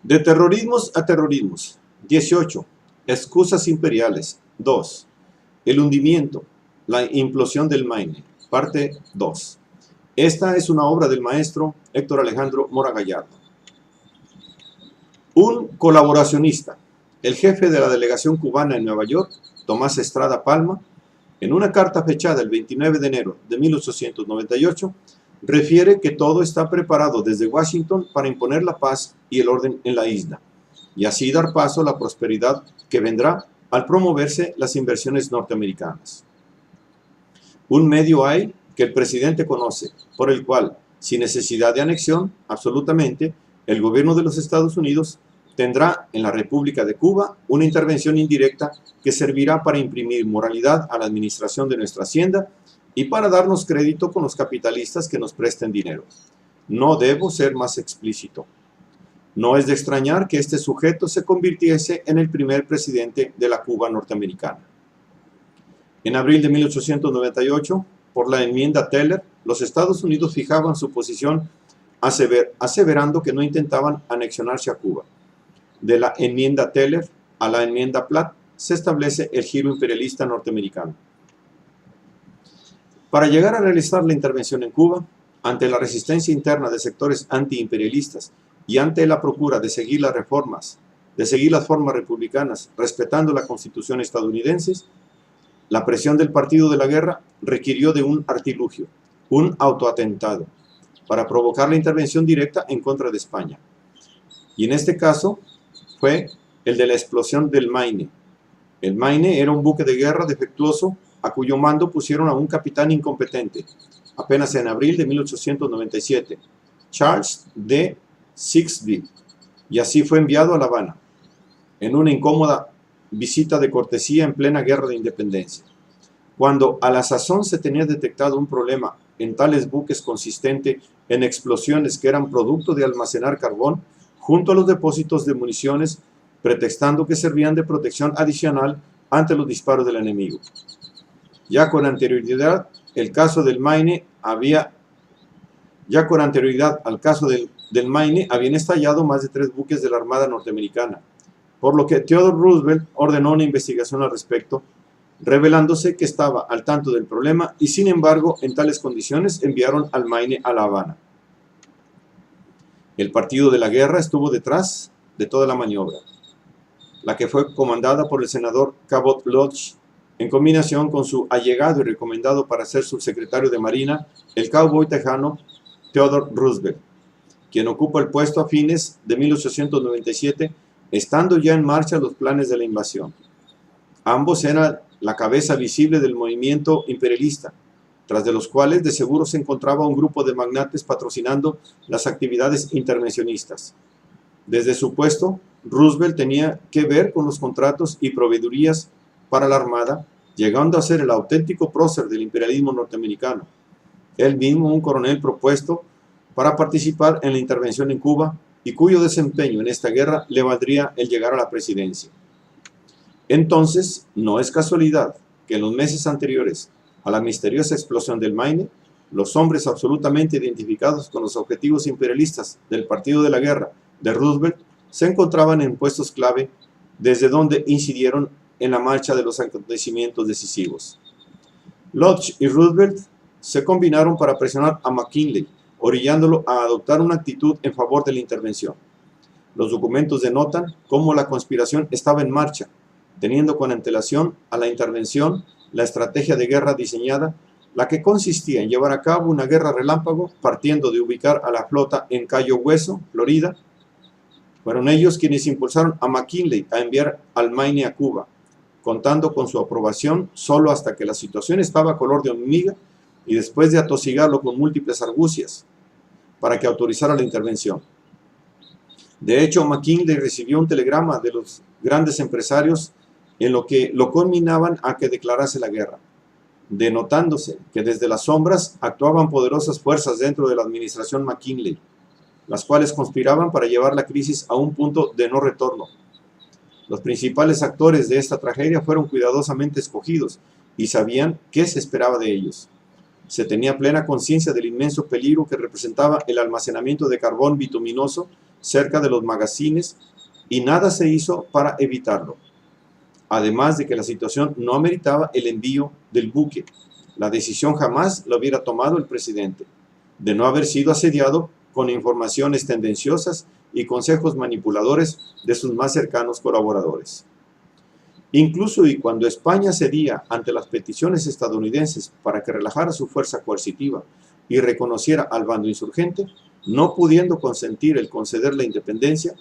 De terrorismos a terrorismos. 18. Excusas imperiales. 2. El hundimiento, la implosión del Maine. Parte 2. Esta es una obra del maestro Héctor Alejandro Mora Gallardo. Un colaboracionista, el jefe de la delegación cubana en Nueva York, Tomás Estrada Palma, en una carta fechada el 29 de enero de 1898, refiere que todo está preparado desde Washington para imponer la paz y el orden en la isla, y así dar paso a la prosperidad que vendrá al promoverse las inversiones norteamericanas. Un medio hay que el presidente conoce, por el cual, sin necesidad de anexión, absolutamente, el gobierno de los Estados Unidos tendrá en la República de Cuba una intervención indirecta que servirá para imprimir moralidad a la administración de nuestra hacienda y para darnos crédito con los capitalistas que nos presten dinero. No debo ser más explícito. No es de extrañar que este sujeto se convirtiese en el primer presidente de la Cuba norteamericana. En abril de 1898, por la enmienda Teller, los Estados Unidos fijaban su posición aseverando que no intentaban anexionarse a Cuba. De la enmienda Teller a la enmienda Platt se establece el giro imperialista norteamericano. Para llegar a realizar la intervención en Cuba, ante la resistencia interna de sectores antiimperialistas y ante la procura de seguir las formas republicanas respetando la Constitución estadounidense, la presión del partido de la guerra requirió de un artilugio, un autoatentado, para provocar la intervención directa en contra de España. Y en este caso fue el de la explosión del Maine. El Maine era un buque de guerra defectuoso a cuyo mando pusieron a un capitán incompetente, apenas en abril de 1897, Charles D. Sigsbee, y así fue enviado a La Habana, en una incómoda visita de cortesía en plena guerra de independencia. Cuando a la sazón se tenía detectado un problema en tales buques consistente en explosiones que eran producto de almacenar carbón junto a los depósitos de municiones, pretextando que servían de protección adicional ante los disparos del enemigo. Ya con anterioridad al caso del Maine habían estallado más de 3 buques de la Armada norteamericana, por lo que Theodore Roosevelt ordenó una investigación al respecto, revelándose que estaba al tanto del problema y sin embargo en tales condiciones enviaron al Maine a La Habana. El partido de la guerra estuvo detrás de toda la maniobra, la que fue comandada por el senador Cabot Lodge, en combinación con su allegado y recomendado para ser subsecretario de Marina, el cowboy tejano Theodore Roosevelt, quien ocupa el puesto a fines de 1897, estando ya en marcha los planes de la invasión. Ambos eran la cabeza visible del movimiento imperialista, tras de los cuales de seguro se encontraba un grupo de magnates patrocinando las actividades intervencionistas. Desde su puesto, Roosevelt tenía que ver con los contratos y proveedurías para la Armada, llegando a ser el auténtico prócer del imperialismo norteamericano. Él mismo un coronel propuesto para participar en la intervención en Cuba y cuyo desempeño en esta guerra le valdría el llegar a la presidencia. Entonces, no es casualidad que en los meses anteriores a la misteriosa explosión del Maine, los hombres absolutamente identificados con los objetivos imperialistas del partido de la guerra de Roosevelt se encontraban en puestos clave desde donde incidieron en la marcha de los acontecimientos decisivos. Lodge y Roosevelt se combinaron para presionar a McKinley, orillándolo a adoptar una actitud en favor de la intervención. Los documentos denotan cómo la conspiración estaba en marcha, teniendo con antelación a la intervención la estrategia de guerra diseñada, la que consistía en llevar a cabo una guerra relámpago partiendo de ubicar a la flota en Cayo Hueso, Florida. Fueron ellos quienes impulsaron a McKinley a enviar al Maine a Cuba, contando con su aprobación solo hasta que la situación estaba color de hormiga y después de atosigarlo con múltiples argucias para que autorizara la intervención. De hecho, McKinley recibió un telegrama de los grandes empresarios en lo que lo conminaban a que declarase la guerra, denotándose que desde las sombras actuaban poderosas fuerzas dentro de la administración McKinley, las cuales conspiraban para llevar la crisis a un punto de no retorno. Los principales actores de esta tragedia fueron cuidadosamente escogidos y sabían qué se esperaba de ellos. Se tenía plena conciencia del inmenso peligro que representaba el almacenamiento de carbón bituminoso cerca de los magazines y nada se hizo para evitarlo. Además de que la situación no ameritaba el envío del buque. La decisión jamás la hubiera tomado el presidente, de no haber sido asediado con informaciones tendenciosas y consejos manipuladores de sus más cercanos colaboradores. Incluso y cuando España cedía ante las peticiones estadounidenses para que relajara su fuerza coercitiva y reconociera al bando insurgente, no pudiendo consentir el conceder la independencia,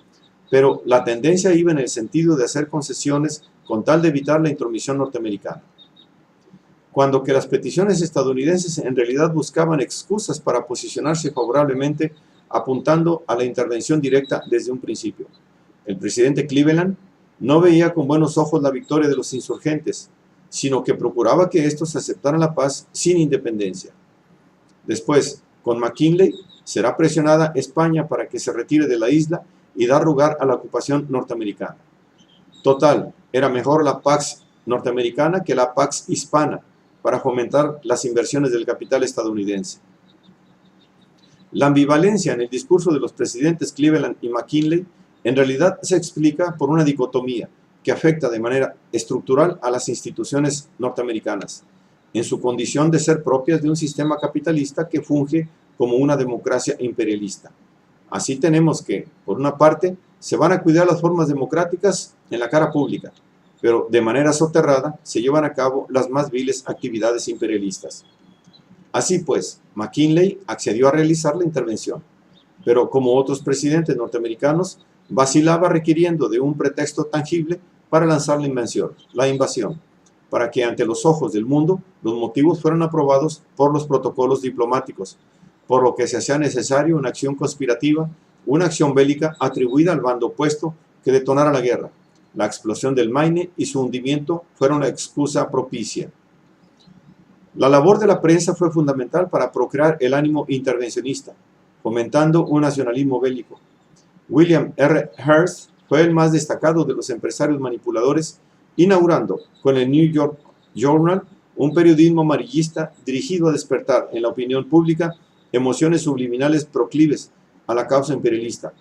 pero la tendencia iba en el sentido de hacer concesiones con tal de evitar la intromisión norteamericana. Cuando que las peticiones estadounidenses en realidad buscaban excusas para posicionarse favorablemente, apuntando a la intervención directa desde un principio. El presidente Cleveland no veía con buenos ojos la victoria de los insurgentes, sino que procuraba que estos aceptaran la paz sin independencia. Después, con McKinley, será presionada España para que se retire de la isla y dar lugar a la ocupación norteamericana. Total, era mejor la Pax norteamericana que la Pax hispana para fomentar las inversiones del capital estadounidense. La ambivalencia en el discurso de los presidentes Cleveland y McKinley en realidad se explica por una dicotomía que afecta de manera estructural a las instituciones norteamericanas, en su condición de ser propias de un sistema capitalista que funge como una democracia imperialista. Así tenemos que, por una parte, se van a cuidar las formas democráticas en la cara pública, pero de manera soterrada se llevan a cabo las más viles actividades imperialistas. Así pues, McKinley accedió a realizar la intervención, pero como otros presidentes norteamericanos, vacilaba requiriendo de un pretexto tangible para lanzar la invasión, para que ante los ojos del mundo los motivos fueran aprobados por los protocolos diplomáticos, por lo que se hacía necesario una acción conspirativa, una acción bélica atribuida al bando opuesto que detonara la guerra. La explosión del Maine y su hundimiento fueron la excusa propicia. La labor de la prensa fue fundamental para procrear el ánimo intervencionista, fomentando un nacionalismo bélico. William R. Hearst fue el más destacado de los empresarios manipuladores, inaugurando con el New York Journal un periodismo amarillista dirigido a despertar en la opinión pública emociones subliminales proclives a la causa imperialista,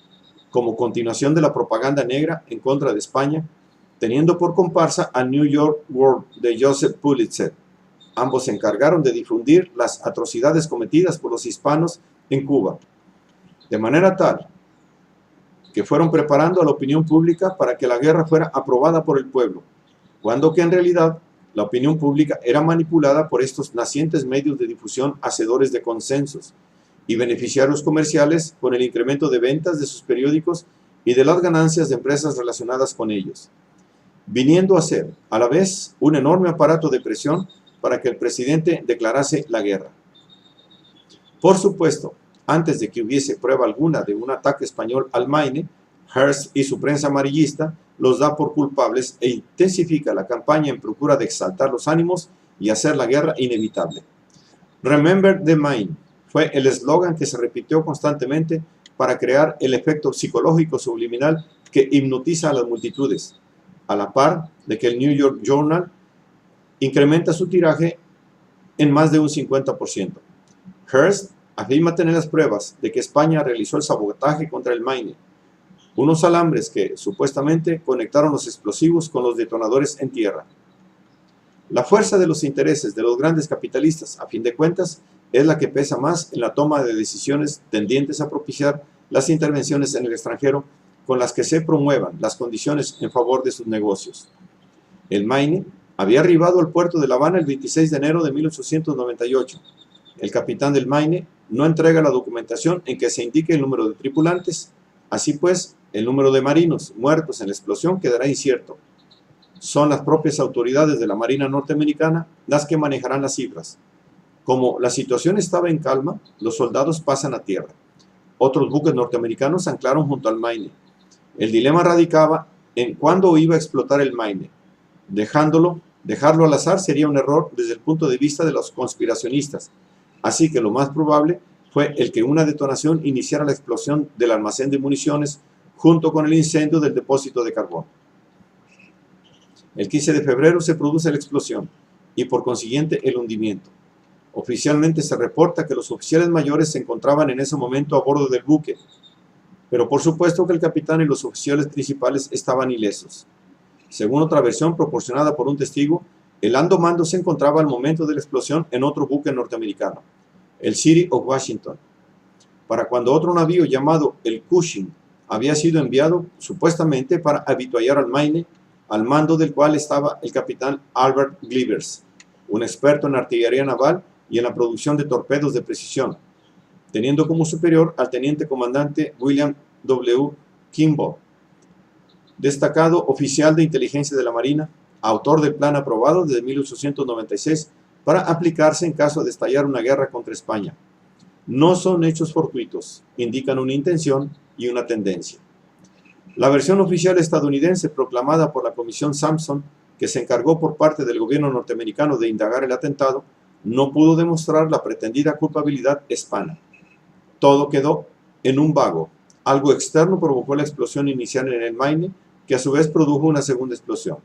como continuación de la propaganda negra en contra de España, teniendo por comparsa al New York World de Joseph Pulitzer. Ambos se encargaron de difundir las atrocidades cometidas por los hispanos en Cuba, de manera tal que fueron preparando a la opinión pública para que la guerra fuera aprobada por el pueblo, cuando que en realidad la opinión pública era manipulada por estos nacientes medios de difusión hacedores de consensos y beneficiarios comerciales con el incremento de ventas de sus periódicos y de las ganancias de empresas relacionadas con ellos, viniendo a ser a la vez un enorme aparato de presión para que el presidente declarase la guerra. Por supuesto, antes de que hubiese prueba alguna de un ataque español al Maine, Hearst y su prensa amarillista los da por culpables e intensifica la campaña en procura de exaltar los ánimos y hacer la guerra inevitable. Remember the Maine fue el eslogan que se repitió constantemente para crear el efecto psicológico subliminal que hipnotiza a las multitudes, a la par de que el New York Journal incrementa su tiraje en más de un 50%. Hearst afirma tener las pruebas de que España realizó el sabotaje contra el Maine, unos alambres que supuestamente conectaron los explosivos con los detonadores en tierra. La fuerza de los intereses de los grandes capitalistas, a fin de cuentas, es la que pesa más en la toma de decisiones tendientes a propiciar las intervenciones en el extranjero con las que se promuevan las condiciones en favor de sus negocios. El Maine había arribado al puerto de La Habana el 26 de enero de 1898. El capitán del Maine no entrega la documentación en que se indique el número de tripulantes. Así pues, el número de marinos muertos en la explosión quedará incierto. Son las propias autoridades de la Marina norteamericana las que manejarán las cifras. Como la situación estaba en calma, los soldados pasan a tierra. Otros buques norteamericanos anclaron junto al Maine. El dilema radicaba en cuándo iba a explotar el Maine. Dejarlo al azar sería un error desde el punto de vista de los conspiracionistas. Así que lo más probable fue el que una detonación iniciara la explosión del almacén de municiones junto con el incendio del depósito de carbón. El 15 de febrero se produce la explosión y por consiguiente el hundimiento. Oficialmente se reporta que los oficiales mayores se encontraban en ese momento a bordo del buque. pero por supuesto que el capitán y los oficiales principales estaban ilesos. Según otra versión proporcionada por un testigo, el Andomando se encontraba al momento de la explosión en otro buque norteamericano, el City of Washington, para cuando otro navío llamado el Cushing había sido enviado supuestamente para avituallar al Maine, al mando del cual estaba el capitán Albert Glivers, un experto en artillería naval y en la producción de torpedos de precisión, teniendo como superior al teniente comandante William W. Kimball, destacado oficial de inteligencia de la Marina, autor del plan aprobado desde 1896 para aplicarse en caso de estallar una guerra contra España. No son hechos fortuitos, indican una intención y una tendencia. La versión oficial estadounidense proclamada por la Comisión Sampson, que se encargó por parte del gobierno norteamericano de indagar el atentado, no pudo demostrar la pretendida culpabilidad hispana. Todo quedó en un vago. Algo externo provocó la explosión inicial en el Maine, que a su vez produjo una segunda explosión.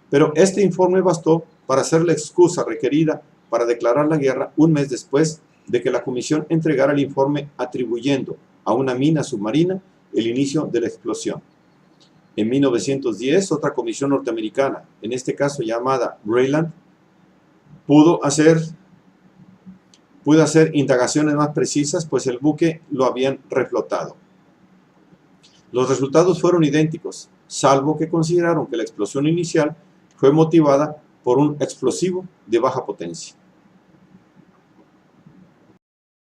Pero este informe bastó para ser la excusa requerida para declarar la guerra un mes después de que la comisión entregara el informe atribuyendo a una mina submarina el inicio de la explosión. En 1910, otra comisión norteamericana, en este caso llamada Breland, pudo hacer indagaciones más precisas, pues el buque lo habían reflotado. Los resultados fueron idénticos, salvo que consideraron que la explosión inicial fue motivada por un explosivo de baja potencia.